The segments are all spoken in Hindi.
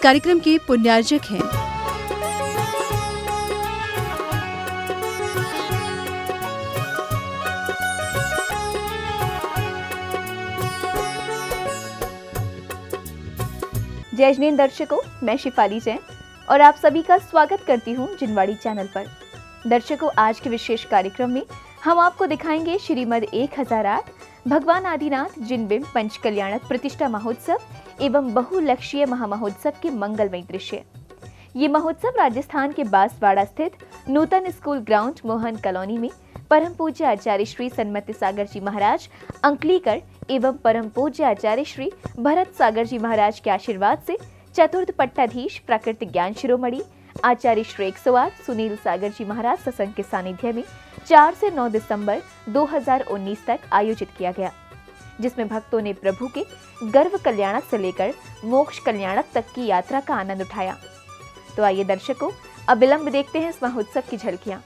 कार्यक्रम के पुण्यार्जक हैं जय जैन दर्शकों, मैं शिफाली जैन और आप सभी का स्वागत करती हूं जिनवाड़ी चैनल पर। दर्शकों, आज के विशेष कार्यक्रम में हम आपको दिखाएंगे श्रीमद 1008 भगवान आदिनाथ जिनबिंब पंच कल्याणक प्रतिष्ठा महोत्सव एवं बहुलक्षीय महामहोत्सव के मंगलमय दृश्य। ये महोत्सव राजस्थान के बांसवाड़ा स्थित नूतन स्कूल ग्राउंड मोहन कॉलोनी में परम पूज्य आचार्य श्री सन्मति सागर जी महाराज अंकलीकर एवं परम पूज्य आचार्य श्री भरत सागर जी महाराज के आशीर्वाद से चतुर्थ पट्टाधीश प्राकृतिक ज्ञान शिरोमणि आचार्य श्री 108 सुनील सागर जी महाराज सत्संग के सानिध्य में 4 से 9 दिसंबर 2019 तक आयोजित किया गया, जिसमें भक्तों ने प्रभु के गर्व कल्याणक से लेकर मोक्ष कल्याणक तक की यात्रा का आनंद उठाया। तो आइए दर्शकों, अब विलंब देखते हैं इस महोत्सव की झलकियां।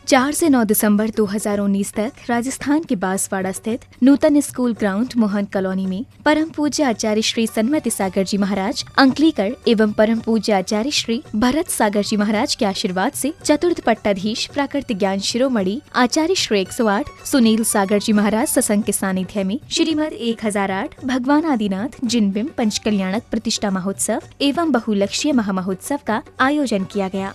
4 से 9 दिसंबर 2019 तक राजस्थान के बांसवाड़ा स्थित नूतन स्कूल ग्राउंड मोहन कॉलोनी में परम पूज्य आचार्य श्री सन्मति सागर जी महाराज अंकलीकर एवं परम पूज्य आचार्य श्री भरत सागर जी महाराज के आशीर्वाद से चतुर्थ पट्टाधीश प्राकृतिक ज्ञान शिरोमणि आचार्य श्री 108 सुनील सागर जी महाराज सत्संग के सानिध्य में श्रीमद 1008 भगवान आदिनाथ जिनबिंब पंच कल्याणक प्रतिष्ठा महोत्सव एवं बहुलक्षीय महामहोत्सव का आयोजन किया गया।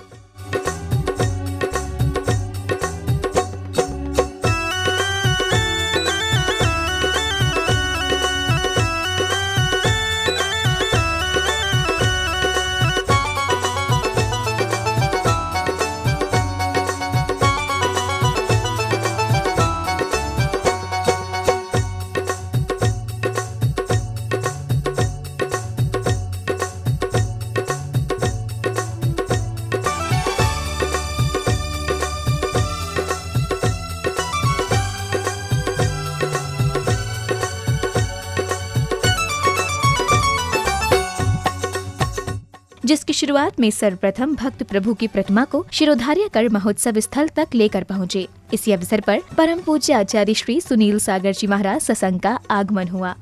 जिसकी शुरुआत में सर्वप्रथम भक्त प्रभु की प्रतिमा को शिरोधार्य कर महोत्सव स्थल तक लेकर पहुँचे। इसी अवसर पर परम पूज्य आचार्य श्री सुनील सागर जी महाराज सत्संग का आगमन हुआ।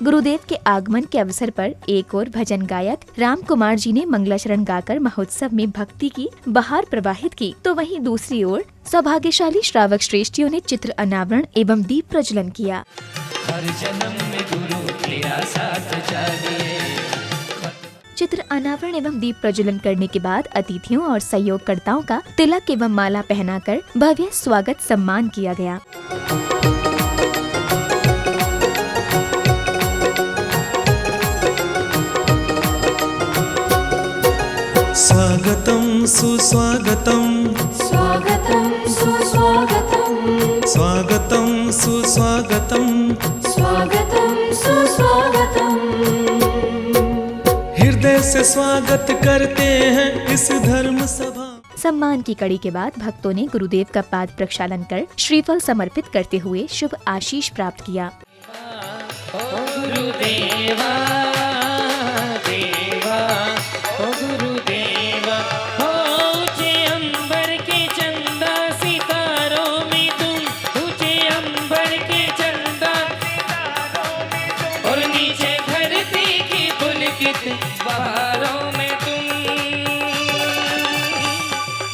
गुरुदेव के आगमन के अवसर पर एक और भजन गायक राम कुमार जी ने मंगलाचरण गाकर महोत्सव में भक्ति की बहार प्रवाहित की, तो वहीं दूसरी ओर सौभाग्यशाली श्रावक श्रेष्ठियों ने चित्र अनावरण एवं दीप प्रज्वलन किया। हर जन्म में गुरु तेरा साथ चाहिए। चित्र अनावरण एवं दीप प्रज्वलन करने के बाद अतिथियों और सहयोगकर्ताओं का तिलक एवं माला पहनाकर भव्य स्वागत सम्मान किया गया। स्वागतम सुस्वागतम स्वागतम सुस्वागतम स्वागतम सुस्वागतम स्वागतम सुस्वागतम। हृदय से स्वागत करते हैं इस धर्म सभा। सम्मान की कड़ी के बाद भक्तों ने गुरुदेव का पाद प्रक्षालन कर श्रीफल समर्पित करते हुए शुभ आशीष प्राप्त किया। ओ गुरुदेवा देवा, ओ गुरुदेवा, हो ऊंचे अंबर के चंदा सितारों में तुम, ऊंचे अंबर के चंदा और नीचे धरती की पुलकित बहारों में तुम,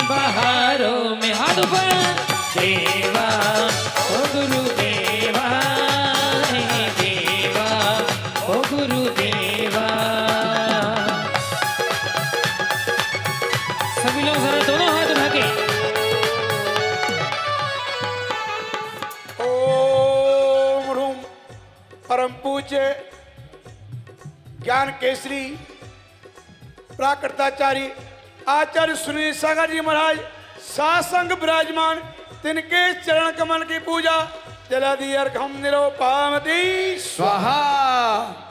बहारों में हाथ ऊपर देवा, ओ गुरुदेवा हे देवा, ओ गुरुदेवा। सभी लोग जरा दोनों हाथ उठा के ओम रूम परम पूज्य ज्ञान केसरी प्राकृताचार्य आचार्य सुनील सागर जी महाराज सासंग विराजमान, तिनके चरण कमल की पूजा जलादि अर्घम निरोपामति स्वाहा।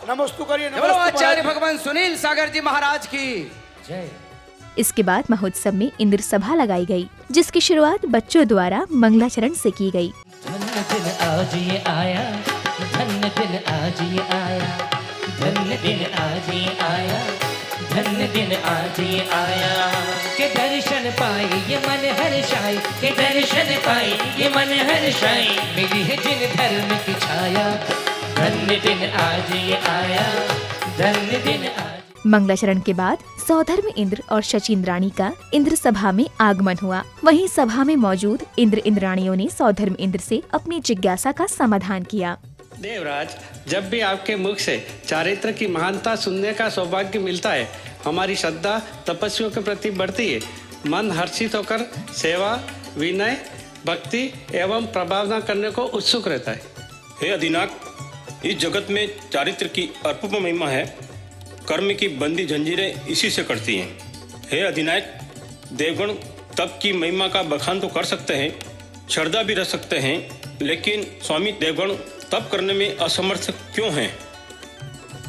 नमस्तु करिए। बोलो आचार्य भगवान सुनील सागर जी महाराज की जय। इसके बाद महोत्सव में इंद्र सभा लगाई गई, जिसकी शुरुआत बच्चों द्वारा मंगलाचरण से की गई। धन्य दिन आज ये आया, धन्य दिन आज ये आया, धन्य दिन आज ये आया, धन्य दिन आज ये आया, के दर्शन पाए ये मन हर्षाई, के दर्शन पाए ये मन हर्षाई, मिली है जिन धर्म की छाया, धन्य दिन आज ये आया, धन्य दिन आज। मंगलाचरण के बाद सौधर्म इंद्र और शचीन्द्राणी का इंद्र सभा में आगमन हुआ। वहीं सभा में मौजूद इंद्र इंद्राणियों ने सौधर्म इंद्र से अपनी जिज्ञासा का समाधान किया। देवराज, जब भी आपके मुख से चारित्र की महानता सुनने का सौभाग्य मिलता है, हमारी श्रद्धा तपस्वियों के प्रति बढ़ती है। मन हर्षित होकर सेवा, विनय, भक्ति एवं प्रभावना करने को उत्सुक रहता है। हे अधिनाथ, इस जगत में चारित्र की अपूर्व महिमा है। कर्म की बंदी जंजीरें इसी से कटती हैं। हे अधिनायक, देवगण तप की महिमा का बखान तो कर सकते हैं, श्रद्धा भी रख सकते हैं, लेकिन स्वामी देवगण तप करने में असमर्थ क्यों हैं?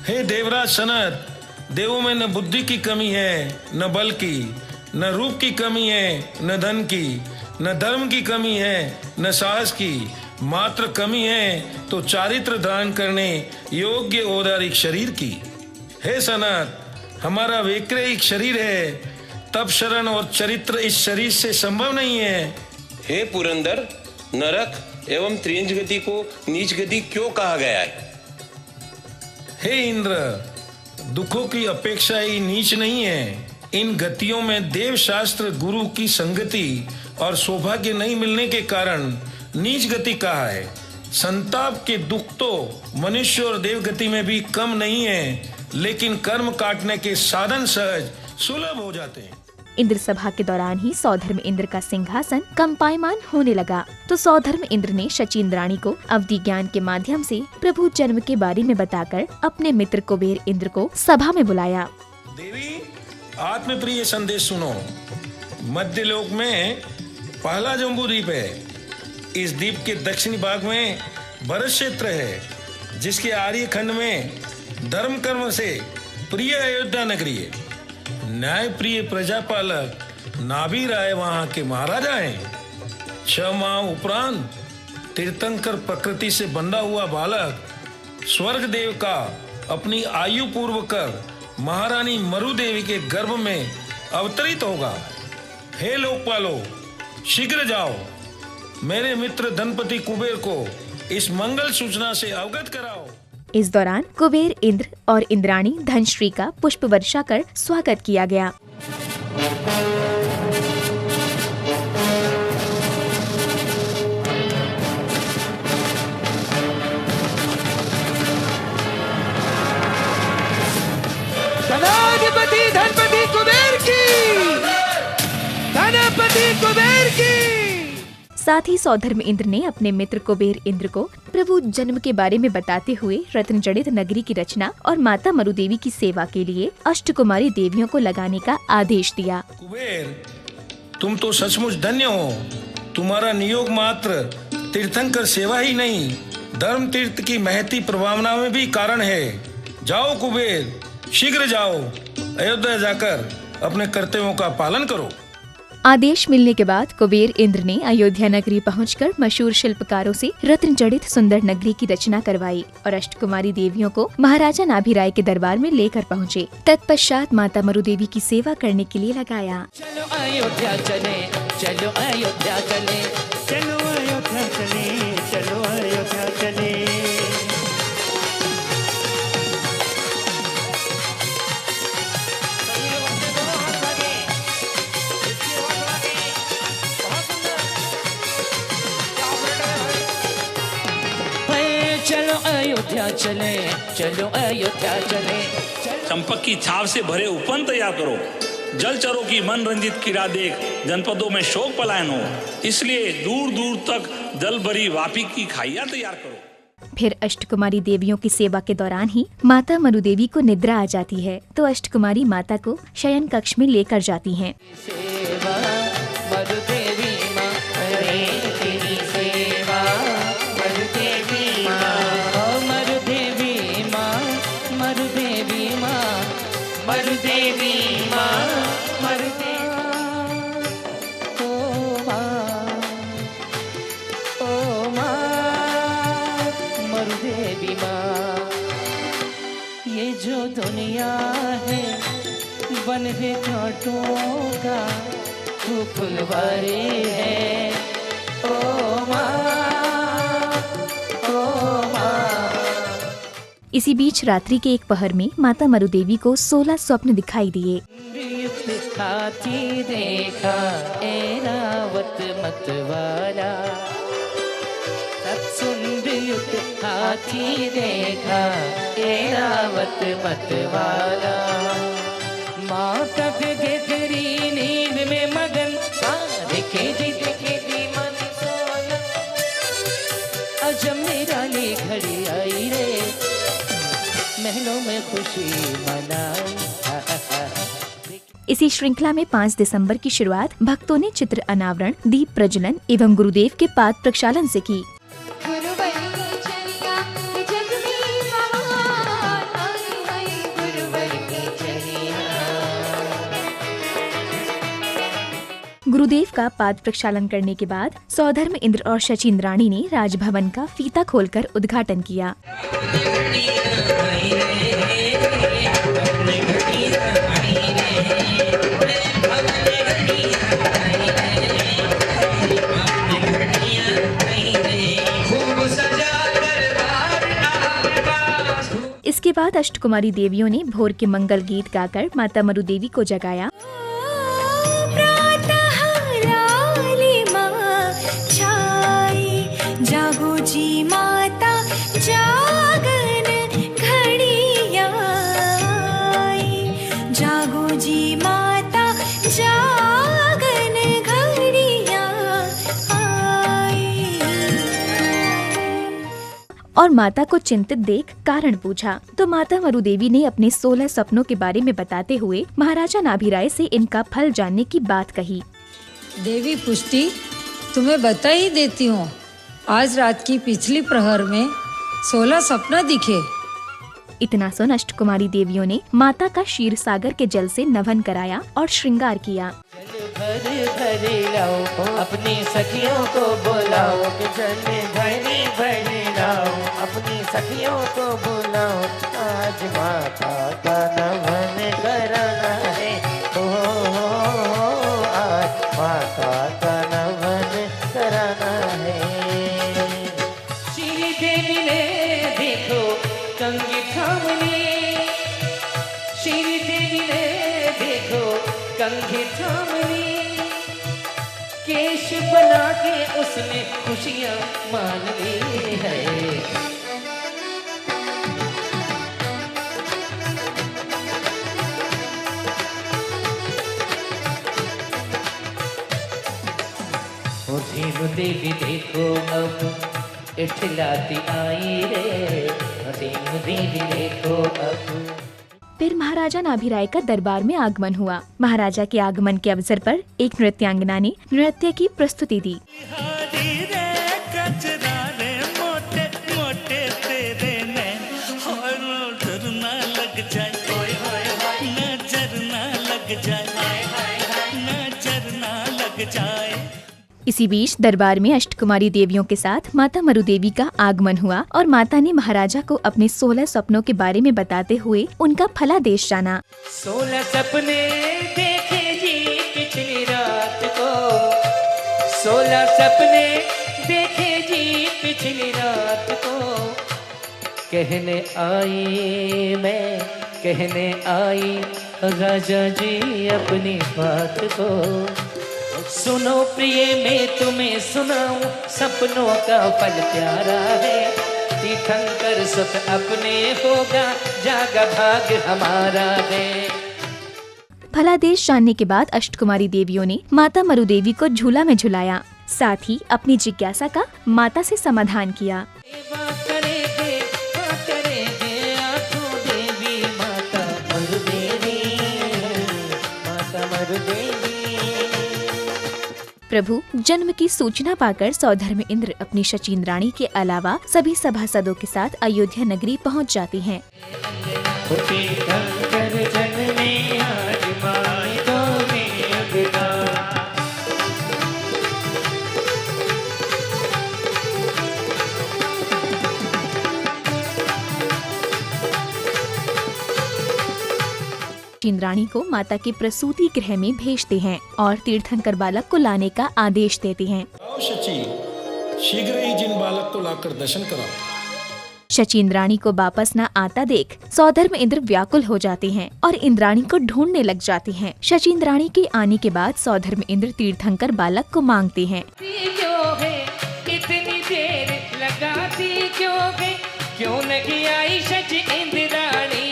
हे देवराज सनत, देवों में न बुद्धि की कमी है, न बल की, न रूप की कमी है, न धन की, न धर्म की कमी है, न साहस की, मात्र कमी है तो चारित्र धारण करने योग्य औदारिक शरीर की। हे सनत, हमारा वैक्रयिक शरीर है, तप शरण और चरित्र इस शरीर से संभव नहीं है। हे पुरंदर, नरक एवं त्रिंज गति को नीच गति क्यों कहा गया है? हे इंद्र, दुखों की अपेक्षा ही नीच नहीं है। इन गतियों में देव शास्त्र गुरु की संगति और सौभाग्य नहीं मिलने के कारण नीच गति कहा है। संताप के दुख तो मनुष्य और देव गति में भी कम नहीं है, लेकिन कर्म काटने के साधन सहज सुलभ हो जाते हैं। इंद्र सभा के दौरान ही सौधर्म इंद्र का सिंहासन कंपायमान होने लगा, तो सौधर्म इंद्र ने शचीन्द्राणी को अवधि ज्ञान के माध्यम से प्रभु जन्म के बारे में बताकर अपने मित्र कुबेर इंद्र को सभा में बुलाया। देवी, आत्मप्रिय संदेश सुनो। मध्य लोक में पहला जम्बू द्वीप है। इस द्वीप के दक्षिणी भाग में भरत क्षेत्र है, जिसके आर्य खंड में धर्म कर्म से प्रिय अयोध्या नगरी है। न्याय प्रिय प्रजापालक नाभि राय वहाँ के महाराजा हैं। 6 माह उपरांत तीर्थंकर प्रकृति से बंधा हुआ बालक स्वर्ग देव का अपनी आयु पूर्व कर महारानी मरु देवी के गर्भ में अवतरित होगा। हे लोकपालो, शीघ्र जाओ, मेरे मित्र धनपति कुबेर को इस मंगल सूचना से अवगत कराओ। इस दौरान कुबेर इंद्र और इंद्राणी धनश्री का पुष्प वर्षा कर स्वागत किया गया। धनाधिपति धनपति कुबेर की, धनपति कुबेर की। साथ ही सौधर्म इंद्र ने अपने मित्र कुबेर इंद्र को प्रभु जन्म के बारे में बताते हुए रत्न जड़ित नगरी की रचना और माता मरु देवी की सेवा के लिए अष्टकुमारी देवियों को लगाने का आदेश दिया। कुबेर, तुम तो सचमुच धन्य हो। तुम्हारा नियोग मात्र तीर्थंकर सेवा ही नहीं, धर्म तीर्थ की महती प्रभावना में भी कारण है। जाओ कुबेर, शीघ्र जाओ, अयोध्या जाकर अपने कर्तव्यों का पालन करो। आदेश मिलने के बाद कुबेर इंद्र ने अयोध्या नगरी पहुंचकर मशहूर शिल्पकारों से रत्न जड़ित सुंदर नगरी की रचना करवाई और अष्टकुमारी देवियों को महाराजा नाभिराय के दरबार में लेकर पहुंचे। तत्पश्चात माता मरु देवी की सेवा करने के लिए लगाया। चलो अयोध्या चले, चलो अयोध्या चले, चलो अयोध्या चले, चलो अयोध्या चले। चलो अयोध्या चले, चलो अयोध्या चले। चंपक की छाव से भरे उपवन तैयार करो, जलचरों की मन रंजित क्रीड़ा देख जनपदों में शोक पलायन हो, इसलिए दूर दूर तक जल भरी वापी की खाइयां तैयार करो। फिर अष्टकुमारी देवियों की सेवा के दौरान ही माता मरु देवी को निद्रा आ जाती है, तो अष्टकुमारी माता को शयन कक्ष में लेकर जाती हैं। सेवा मरु देवी माँ, करे तेरी सेवा मरु देवी माँ, ओ मरु देवी माँ, मरु देवी माँ, मरु देवी माँ, मरु देवी ओ माँ, ओ माँ, मरु देवी माँ। ये जो दुनिया है मन है कांटों का तू फुलवारी है ओ माँ, ओ माँ। इसी बीच रात्रि के एक पहर में माता मरुदेवी को 16 स्वप्न दिखाई दिए। हाथी देखा ऐरावत मतवाला, सत्सुंदयुक्त हाथी देखा ऐरावत मतवाला। माता गहरी नींद में मगन, देखे जी मन सोना। अजब निराली घड़ी आई रे, महलों में खुशी मनाई। इसी श्रृंखला में 5 दिसंबर की शुरुआत भक्तों ने चित्र अनावरण, दीप प्रज्वलन एवं गुरुदेव के पाद प्रक्षालन से की। गुरुदेव का पाद प्रक्षालन करने के बाद सौधर्म इंद्र और शची इंद्राणी ने राजभवन का फीता खोलकर उद्घाटन किया। इसके बाद अष्टकुमारी देवियों ने भोर के मंगल गीत गाकर माता मरुदेवी को जगाया। जागो जी माता जागन घड़िया आई, जागो जी माता जागन घड़िया आई। और माता को चिंतित देख कारण पूछा तो माता मरुदेवी ने अपने 16 सपनों के बारे में बताते हुए महाराजा नाभिराय से इनका फल जानने की बात कही। देवी पुष्टि, तुम्हें बता ही देती हूँ, आज रात की पिछली प्रहर में 16 सपना दिखे। इतना सुन अष्टकुमारी देवियों ने माता का क्षीर सागर के जल से नवन कराया और श्रृंगार किया। जल भर लाओ अपनी सखियों को बुलाओ, जल भर लाओ अपनी सखियों को बुलाओ, आज माता का नवन कराना है आज माता का नवन कराना है। श्री देवी ने देखो कंगी थामनी, श्री देवी ने देखो कंगी थामनी, केश बना के उसने खुशियां मान ली है। धीनु देवी देखो अब इठलाती आई रे, धीनु देवी देखो अब। फिर महाराजा नाभिराय का दरबार में आगमन हुआ। महाराजा के आगमन के अवसर पर एक नृत्यांगना ने नृत्य की प्रस्तुति दी। इसी बीच दरबार में अष्टकुमारी देवियों के साथ माता मरुदेवी का आगमन हुआ और माता ने महाराजा को अपने 16 सपनों के बारे में बताते हुए उनका फलादेश जाना। 16 सपने देखे जी पिछली रात को, 16 सपने देखे जी पिछली रात को, कहने आई मैं कहने आई राजा जी अपनी बात को। सुनो प्रिय मैं तुम्हें सुनाऊं, सपनों का फल प्यारा है, तीर्थंकर सुख अपने होगा, जागा भाग हमारा है। फलादेश जानने के बाद अष्टकुमारी देवियों ने माता मरुदेवी को झूला में झुलाया, साथ ही अपनी जिज्ञासा का माता से समाधान किया। प्रभु जन्म की सूचना पाकर सौधर्म इंद्र अपनी शची इंद्राणी के अलावा सभी सभासदों के साथ अयोध्या नगरी पहुंच जाती हैं। शचीन्द्राणी को माता के प्रसूति गृह में भेजते हैं और तीर्थंकर बालक को लाने का आदेश देते हैं। आओ शची, शीघ्र ही जिन बालक को लाकर दर्शन कराओ। शचीन्द्राणी को वापस न आता देख सौधर्म इंद्र व्याकुल हो जाते हैं और इंद्राणी को ढूंढने लग जाते हैं। शचीन्द्राणी के आने के बाद सौधर्म इंद्र तीर्थंकर बालक को मांगते हैं। इतनी देर लगाती क्यों है, क्यों नहीं आई शची इंद्राणी।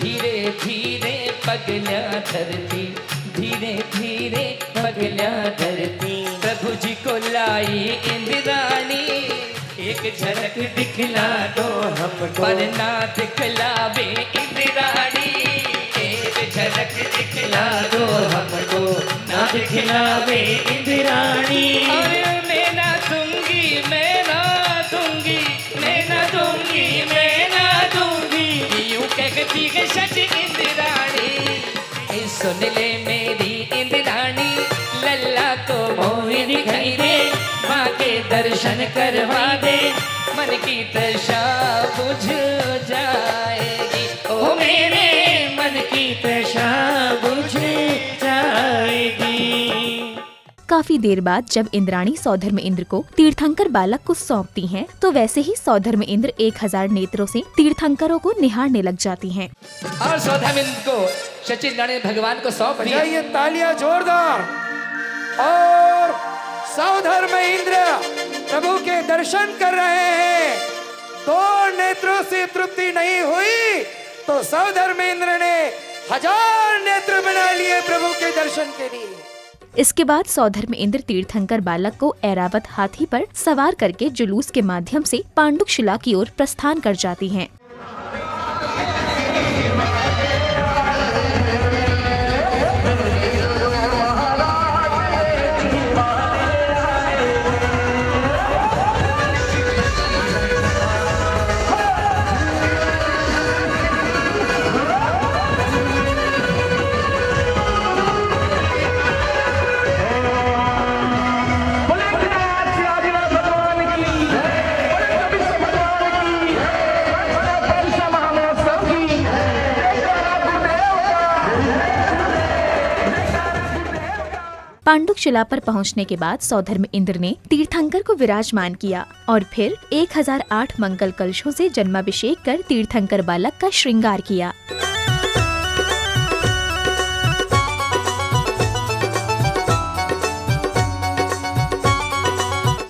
धीरे धीरे पगला धरती, धीरे धीरे पगला धरती। प्रभु जी को लाई इंद्राणी, एक झलक दिखला दो हमको, पर ना दिखलावे इंद्राणी। एक झलक दिखला दो हमको, ना दिखलावे इंद्राणी। अरे मैं ना दूंगी, मैं ना दूंगी, मैं ना दूंगी, मैं ना दूंगी, यूं कहती है शची इंद्राणी। सुन ले मेरी इंद्राणी, लल्ला को मोहि दिखाई दे, माँ के दर्शन करवा दे, मन की तृषा बुझ जाएगी। ओ मेरे मन की तृषा बुझ जाएगी। काफी देर बाद जब इंद्राणी सौधर्म इंद्र को तीर्थंकर बालक को सौंपती हैं, तो वैसे ही सौधर्म इंद्र 1000 नेत्रों से तीर्थंकरों को निहारने लग जाती हैं। और सौधर्म इंद्र को शचीन्द्राणी भगवान को सौंप दिया। बजाइए तालियां जोरदार। और सौधर्म इंद्र प्रभु के दर्शन कर रहे हैं। 2 नेत्रों से तृप्ति नहीं हुई तो सौधर्म इंद्र ने 1000 नेत्र बना लिए प्रभु के दर्शन के लिए। इसके बाद सौधर्म इंद्र तीर्थंकर बालक को ऐरावत हाथी पर सवार करके जुलूस के माध्यम से पांडुकशिला की ओर प्रस्थान कर जाती हैं। पांडुकशिला पर पहुंचने के बाद सौधर्म इंद्र ने तीर्थंकर को विराजमान किया और फिर 1008 मंगल कलशों से जन्माभिषेक कर तीर्थंकर बालक का श्रृंगार किया।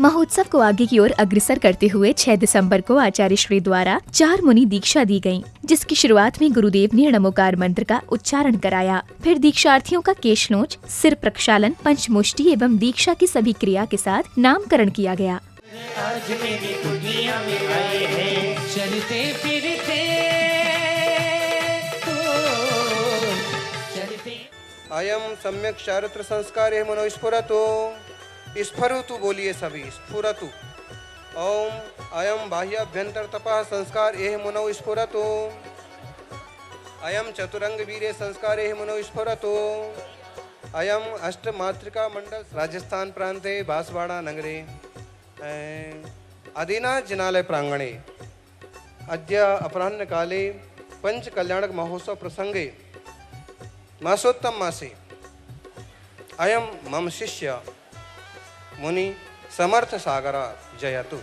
महोत्सव को आगे की ओर अग्रसर करते हुए 6 दिसंबर को आचार्य श्री द्वारा 4 मुनि दीक्षा दी गयी, जिसकी शुरुआत में गुरुदेव ने नमोकार मंत्र का उच्चारण कराया। फिर दीक्षार्थियों का केशनोच, सिर प्रक्षालन, पंचमुष्टि एवं दीक्षा की सभी क्रिया के साथ नामकरण किया गया। आज मेरी दुनिया में आए हैं, चलते फिरते अयम सम्यक चारित्र संस्कार मनो स्फुरतु। स्फुरतु बोलिए सभी, स्फुरतु। ओम अयम बाह्याभ्यंतर तपः संस्कार एह मनो स्फुरतु। अयम चतुरंग वीरे संस्कार एह मनो स्फुरतु। अयम अष्टमातृका मंडल राजस्थान प्रांते बांसवाड़ा नगरे आदिनाथ जिनालय प्रांगणे अद्य अपराह्न काले पंच कल्याणक महोत्सव प्रसंगे मासोत्तम मासे अयम मम शिष्य मुनि समर्थ सागर जयतु।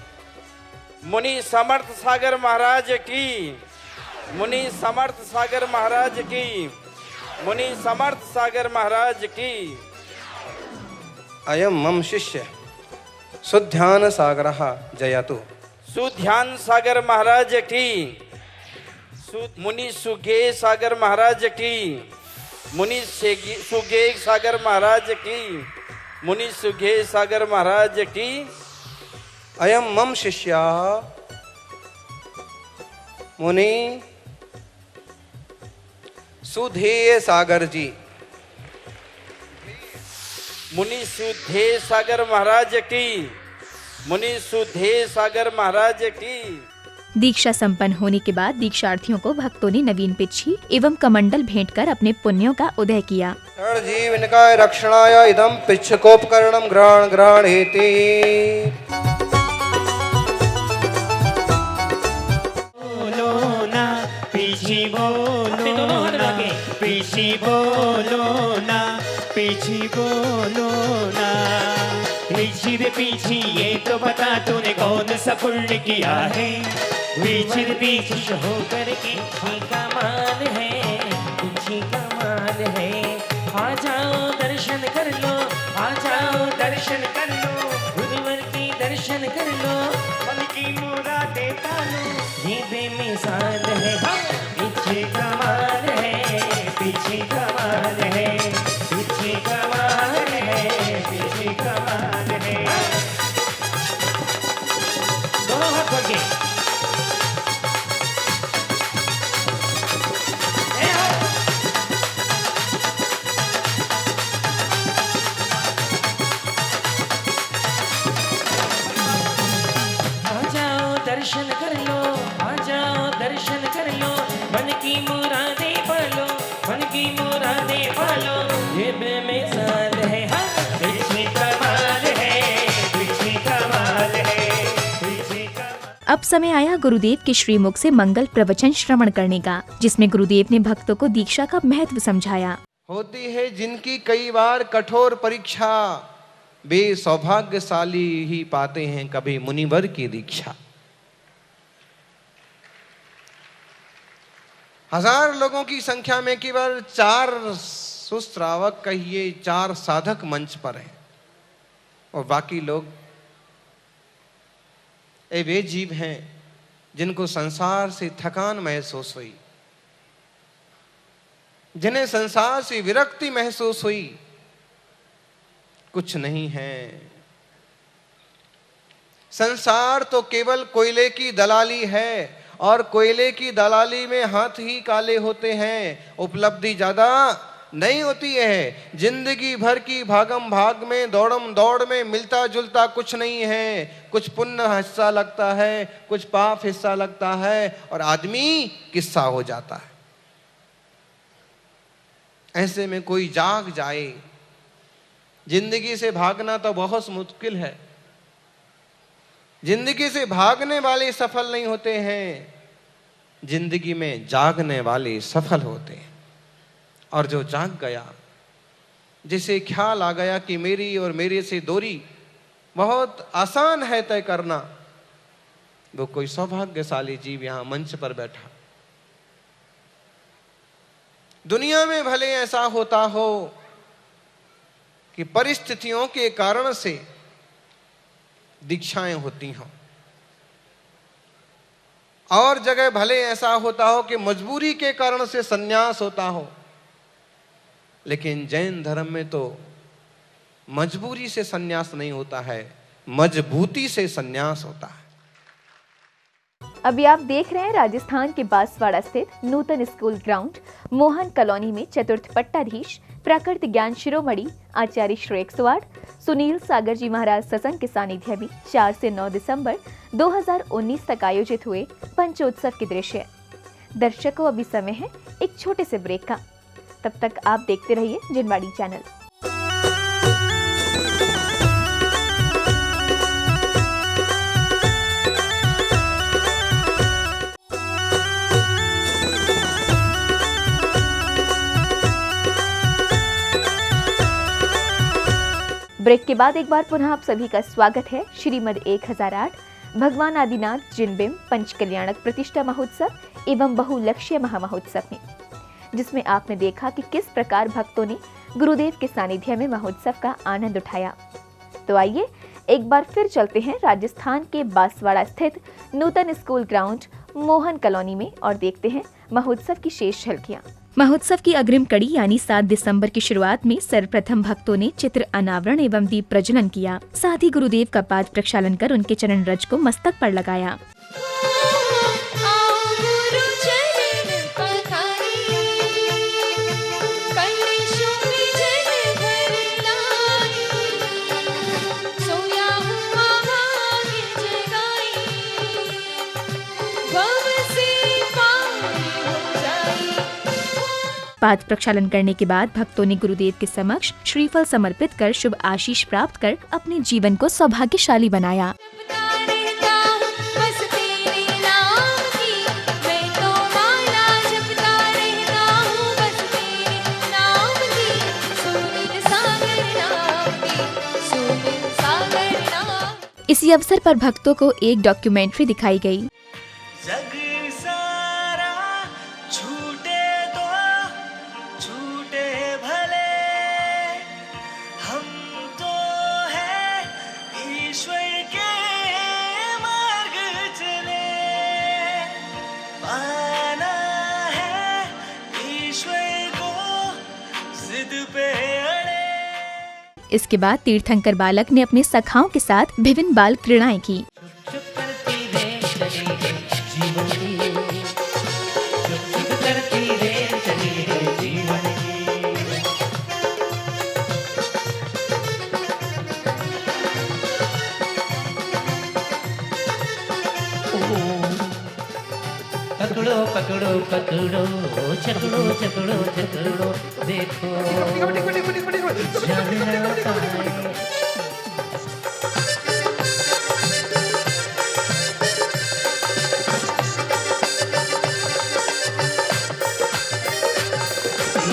मुनि समर्थ सागर महाराज की, मुनि समर्थ सागर महाराज की, मुनि समर्थ सागर महाराज की। अयम मम शिष्य सुध्यान सागर जयतु। सुध्यान सागर महाराज की, मुनि सुगे सागर महाराज की, मुनि सुगे सागर महाराज की, मुनि सुगे सागर महाराज की। अयम मम शिष्या मुनि सुधेय सागर जी। मुनि सुधेय सागर महाराज की, मुनि सुधेय सागर महाराज की। दीक्षा संपन्न होने के बाद दीक्षार्थियों को भक्तों ने नवीन पिच्छी एवं कमंडल भेंट कर अपने पुण्यों का उदय किया। जीवनिकाय रक्षणाय इदं पिच्छकोपकरणं ग्रहणेति। बोलो ना पीछे, बोलो ना पीछे। पीछे बोलो ना, पीछे बोलो ना। पीछे रे पीछे ये तो बता तूने कौन सा पुण्य किया है। पीछे रे पीछे होकर के पीछे का मान है, पीछे का मान है। आ जाओ दर्शन कर लो, आ जाओ दर्शन कर लो, गुरुवर की दर्शन कर लो, मन की मुरादें पालो। ये बेमिसाल है, पीछे का मान है, पीछे का मान है, पीछे का मान है, पीछे का मान है। दोनों हाथ खोल के दर्शन कर लो, आ जाओ दर्शन कर लो, मन की मुरादें पालो, मन की मुरादें पालो। ये बेमिसाल है, हाँ पीछे कमाल है, पीछे कमाल है, पीछे कमाल। अब समय आया गुरुदेव के श्रीमुख से मंगल प्रवचन श्रवण करने का, जिसमें गुरुदेव ने भक्तों को दीक्षा का महत्व समझाया। होती है जिनकी कई बार कठोर परीक्षा, वे सौभाग्यशाली ही पाते हैं कभी मुनिवर की दीक्षा। 1000 लोगों की संख्या में केवल 4 सुश्रावक कहिए 4 साधक मंच पर हैं, और बाकी लोग वे जीव हैं जिनको संसार से थकान महसूस हुई, जिन्हें संसार से विरक्ति महसूस हुई। कुछ नहीं है, संसार तो केवल कोयले की दलाली है, और कोयले की दलाली में हाथ ही काले होते हैं, उपलब्धि ज्यादा नहीं होती है। जिंदगी भर की भागम भाग में, दौड़म दौड़ में मिलता जुलता कुछ नहीं है। कुछ पुण्य हिस्सा लगता है, कुछ पाप हिस्सा लगता है, और आदमी किस्सा हो जाता है। ऐसे में कोई जाग जाए। जिंदगी से भागना तो बहुत मुश्किल है। जिंदगी से भागने वाले सफल नहीं होते हैं, जिंदगी में जागने वाले सफल होते हैं। और जो जाग गया, जिसे ख्याल आ गया कि मेरी और मेरे से दूरी बहुत आसान है तय करना, वो कोई सौभाग्यशाली जीव यहां मंच पर बैठा। दुनिया में भले ऐसा होता हो कि परिस्थितियों के कारण से दीक्षाएं होती हों, और जगह भले ऐसा होता हो कि मजबूरी के कारण से संन्यास होता हो, लेकिन जैन धर्म में तो मजबूरी से संन्यास नहीं होता है, मजबूती से संन्यास होता है। अभी आप देख रहे हैं राजस्थान के बांसवाड़ा स्थित नूतन स्कूल ग्राउंड मोहन कॉलोनी में चतुर्थ पट्टाधीश प्रकृति ज्ञान शिरोमणि आचार्य श्री 108 सुनील सागर जी महाराज सत्संग के सानिध्य में 4 से 9 दिसंबर 2019 तक आयोजित हुए पंचोत्सव के दृश्य। दर्शकों, अभी समय है एक छोटे से ब्रेक का, तब तक आप देखते रहिए जिनवाड़ी चैनल। ब्रेक के बाद एक बार पुनः आप सभी का स्वागत है श्रीमद 1008 भगवान आदिनाथ जिनबिंब पंच कल्याणक प्रतिष्ठा महोत्सव एवं बहुलक्ष्य महामहोत्सव में, जिसमें आपने देखा कि किस प्रकार भक्तों ने गुरुदेव के सानिध्य में महोत्सव का आनंद उठाया। तो आइए एक बार फिर चलते हैं राजस्थान के बांसवाड़ा स्थित नूतन स्कूल ग्राउंड मोहन कॉलोनी में और देखते हैं महोत्सव की शेष झलकियां। महोत्सव की अग्रिम कड़ी यानी 7 दिसंबर की शुरुआत में सर्वप्रथम भक्तों ने चित्र अनावरण एवं दीप प्रज्वलन किया। साथ ही गुरुदेव का पाद प्रक्षालन कर उनके चरण रज को मस्तक पर लगाया। पाद प्रक्षालन करने के बाद भक्तों ने गुरुदेव के समक्ष श्रीफल समर्पित कर शुभ आशीष प्राप्त कर अपने जीवन को सौभाग्यशाली बनाया। इसी अवसर पर भक्तों को एक डॉक्यूमेंट्री दिखाई गई। जग सारा छूटे तो छूटे भले, हम तो है ईश्वर के मार्ग चले, पाना है ईश्वर को जिद पे अड़े। इसके बाद तीर्थंकर बालक ने अपने सखाओं के साथ विभिन्न बाल क्रीड़ाएं की। पकड़ो पकड़ो पकड़ो, चकड़ो चकड़ो चकड़ो, देखो जाने ना पाए।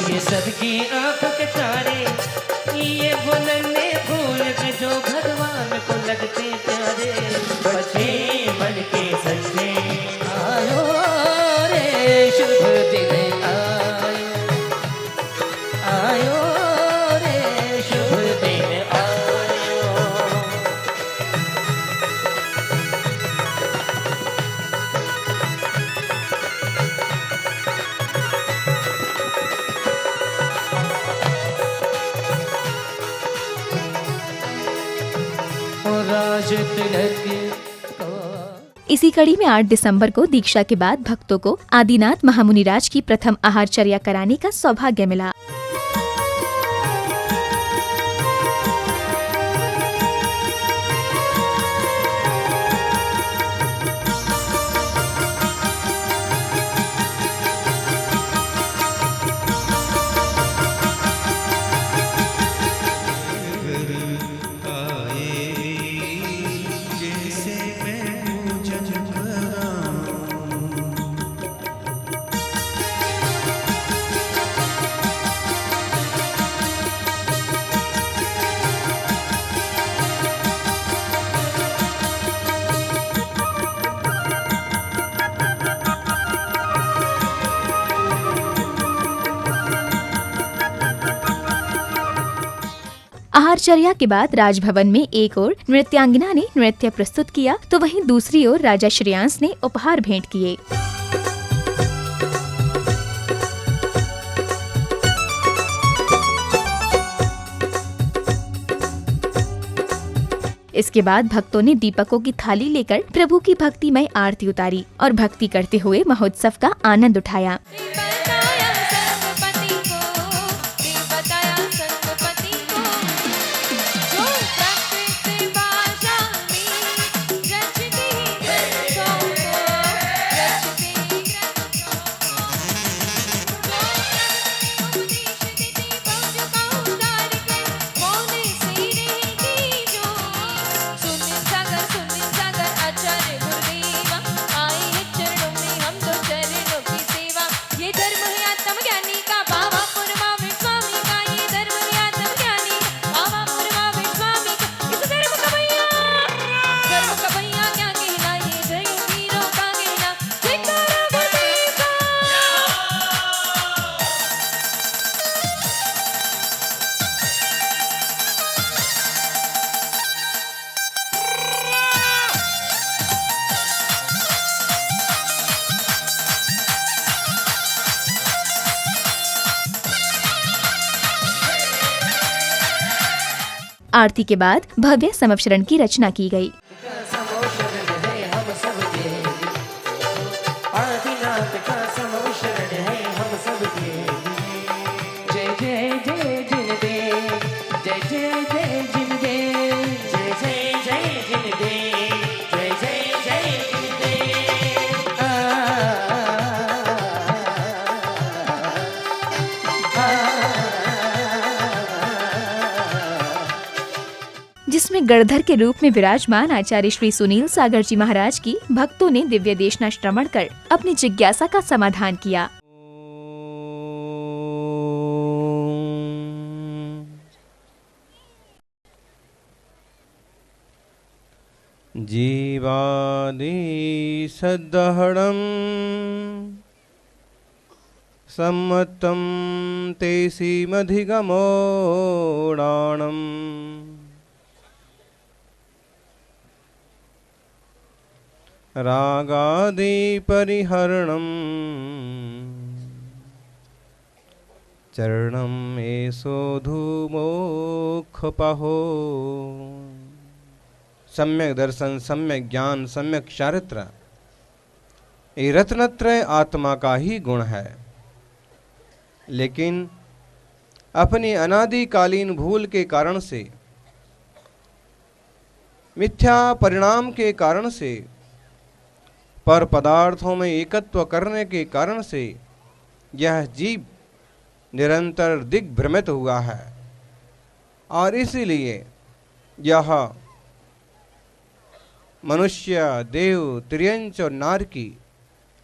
ये सबकी आंखों के तारे, ये वो नन्हे फूल के जो भगवान को लगते प्यारे, बचे बन के सच्चे आयो रे शुभ दिन आयो, आयो रे शुभ दिन आयो। राज तिलक इसी कड़ी में 8 दिसंबर को दीक्षा के बाद भक्तों को आदिनाथ महामुनिराज की प्रथम आहारचर्या कराने का सौभाग्य मिला। आहारचर्या के बाद राजभवन में एक ओर नृत्यांगना ने नृत्य प्रस्तुत किया तो वहीं दूसरी ओर राजा श्रेयांस ने उपहार भेंट किए। इसके बाद भक्तों ने दीपकों की थाली लेकर प्रभु की भक्तिमय आरती उतारी और भक्ति करते हुए महोत्सव का आनंद उठाया। आरती के बाद भव्य समवशरण की रचना की गई। जिसमें गणधर के रूप में विराजमान आचार्य श्री सुनील सागर जी महाराज की भक्तों ने दिव्य देशना श्रवण कर अपनी जिज्ञासा का समाधान किया। जीवादि सद्दहणं सम्मतं तेसीमधिगमोडाणम् रागादि परिहरणं चरणं एषो धूमोक्षपहो। सम्यक दर्शन, सम्यक ज्ञान, सम्यक चारित्र, ये रत्नत्रय आत्मा का ही गुण है। लेकिन अपनी अनादिकालीन भूल के कारण से, मिथ्या परिणाम के कारण से, पर पदार्थों में एकत्व करने के कारण से यह जीव निरंतर दिग्भ्रमित हुआ है। और इसीलिए यह मनुष्य, देव, त्रियंच और नारकी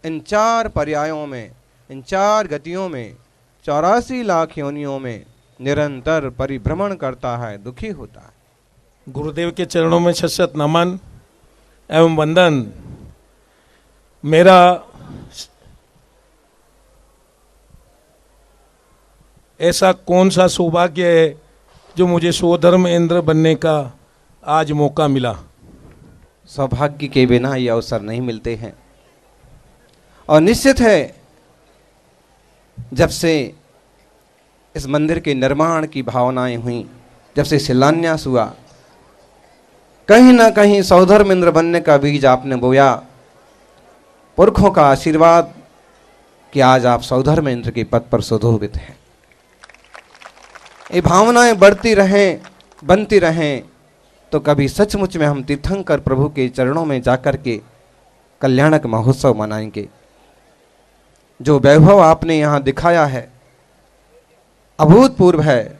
इन 4 पर्यायों में, इन 4 गतियों में 84 लाख योनियों में निरंतर परिभ्रमण करता है, दुखी होता है। गुरुदेव के चरणों में शत नमन एवं वंदन। मेरा ऐसा कौन सा सौभाग्य है जो मुझे स्वधर्म इंद्र बनने का आज मौका मिला। सौभाग्य के बिना ये अवसर नहीं मिलते हैं। और निश्चित है, जब से इस मंदिर के निर्माण की भावनाएं हुई, जब से शिलान्यास हुआ, कहीं ना कहीं सौधर्म इंद्र बनने का बीज आपने बोया। पुरखों का आशीर्वाद कि आज आप सौधर्म इंद्र के पद पर सुशोभित हैं। ये भावनाएं बढ़ती रहें, बनती रहें, तो कभी सचमुच में हम तीर्थंकर प्रभु के चरणों में जाकर के कल्याणक महोत्सव मनाएंगे। जो वैभव आपने यहाँ दिखाया है अभूतपूर्व है।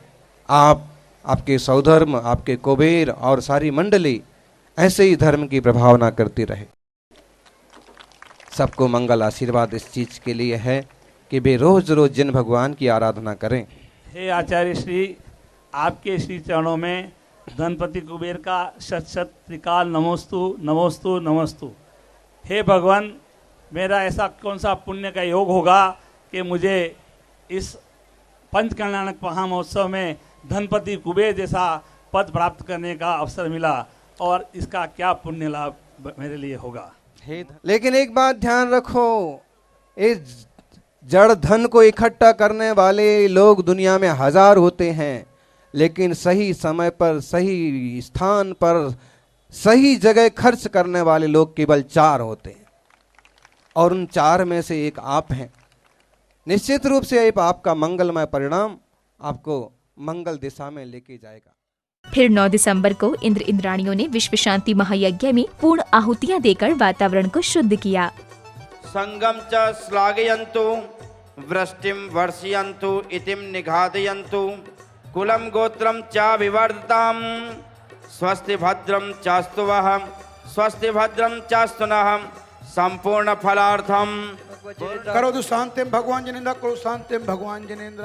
आपके सौधर्म, आपके कुबेर और सारी मंडली ऐसे ही धर्म की प्रभावना करती रहे। सबको मंगल आशीर्वाद इस चीज के लिए है कि वे रोज रोज जिन भगवान की आराधना करें। हे आचार्य श्री, आपके श्री चरणों में गणपति कुबेर का शत शत त्रिकाल नमोस्तु नमोस्तु नमोस्तु। हे भगवान, मेरा ऐसा कौन सा पुण्य का योग होगा कि मुझे इस पंच कल्याणक महामहोत्सव में धनपति कुबेर जैसा पद प्राप्त करने का अवसर मिला, और इसका क्या पुण्य लाभ मेरे लिए होगा। लेकिन एक बात ध्यान रखो, इस जड़ धन को इकट्ठा करने वाले लोग दुनिया में 1000 होते हैं, लेकिन सही समय पर, सही स्थान पर, सही जगह खर्च करने वाले लोग केवल 4 होते हैं, और उन 4 में से एक आप हैं। निश्चित रूप से आपका मंगलमय परिणाम आपको मंगल दिशा में लेके जाएगा। फिर 9 दिसंबर को इंद्र इंद्राणियों ने विश्व शांति महायज्ञ में पूर्ण आहुतियां देकर वातावरण को शुद्ध किया। संगम च श्लाघयन्तु, वृष्टिं वर्षयन्तु, इतिम निघादयन्तु, कुलम गोत्रम च विवर्धताम, स्वस्ति भद्रम चास्तु वः, स्वस्ति भद्रम चास्तु नः, संपूर्ण फलार्थम करो शांतिम भगवान जनेन्द्र, करो शांतिम भगवान जनेन्द्र।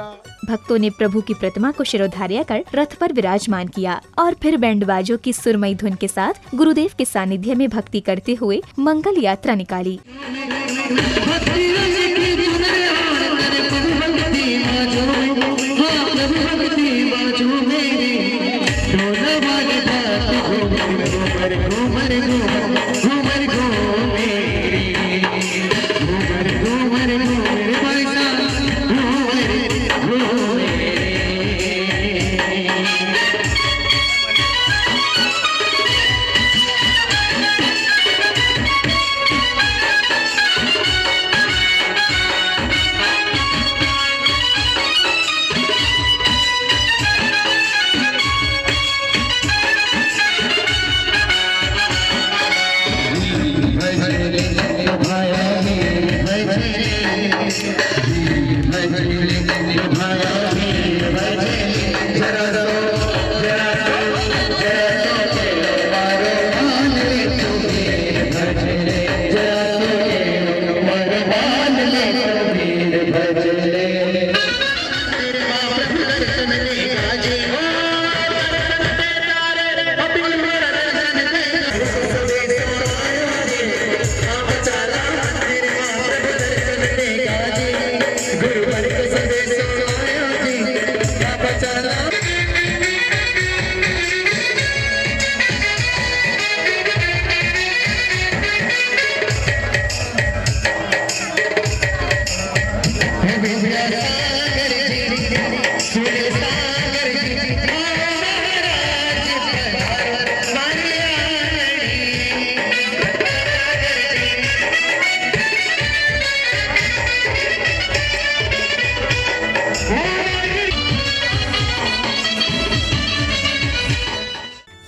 भक्तों ने प्रभु की प्रतिमा को शिरोधार्य कर रथ पर विराजमान किया और फिर बैंडबाजों की सुरमई धुन के साथ गुरुदेव के सानिध्य में भक्ति करते हुए मंगल यात्रा निकाली। जरा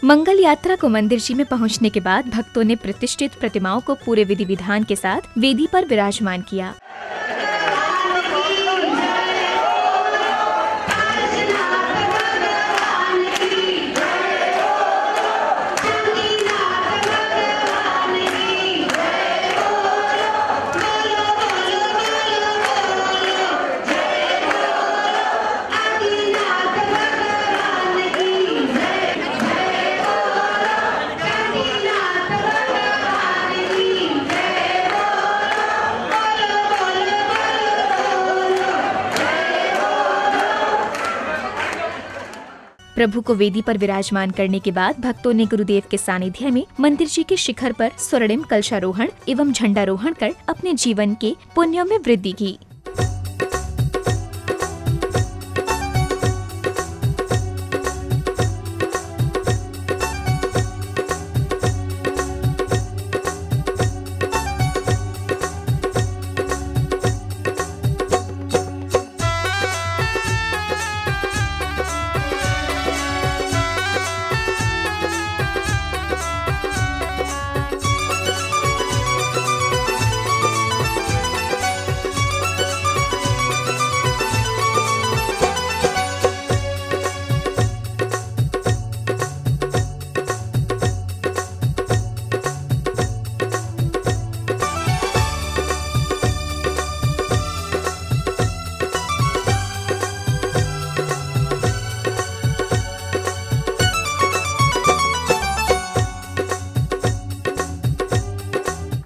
मंगल यात्रा को मंदिर जी में पहुंचने के बाद भक्तों ने प्रतिष्ठित प्रतिमाओं को पूरे विधि विधान के साथ वेदी पर विराजमान किया। प्रभु को वेदी पर विराजमान करने के बाद भक्तों ने गुरुदेव के सानिध्य में मंदिर जी के शिखर पर स्वर्णिम कलशारोहण एवं झंडारोहण कर अपने जीवन के पुण्यों में वृद्धि की।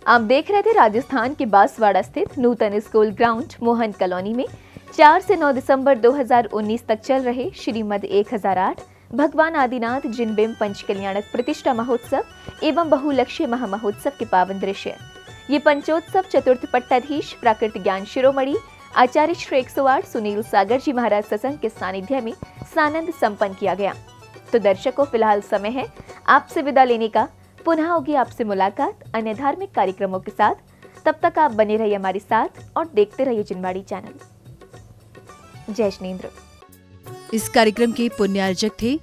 आप देख रहे थे राजस्थान के बांसवाड़ा स्थित नूतन स्कूल ग्राउंड मोहन कॉलोनी में 4 से 9 दिसंबर 2019 तक चल रहे श्रीमद 1008 भगवान आदिनाथ जिनबिंब पंचकल्याणक प्रतिष्ठा महोत्सव एवं बहुलक्ष्य महामहोत्सव के पावन दृश्य। ये पंचोत्सव चतुर्थ पट्टाधीश प्राकृत ज्ञान शिरोमणि आचार्य श्री 108 सुनील सागर जी महाराज सत्संग के सानिध्य में सानंद संपन्न किया गया। तो दर्शकों, फिलहाल समय है आपसे विदा लेने का। पुनः होगी आपसे मुलाकात अन्य धार्मिक कार्यक्रमों के साथ। तब तक आप बने रहिए हमारे साथ और देखते रहिए जिनवाड़ी चैनल। जय श्रीन्द्र। इस कार्यक्रम के पुण्यार्जक थे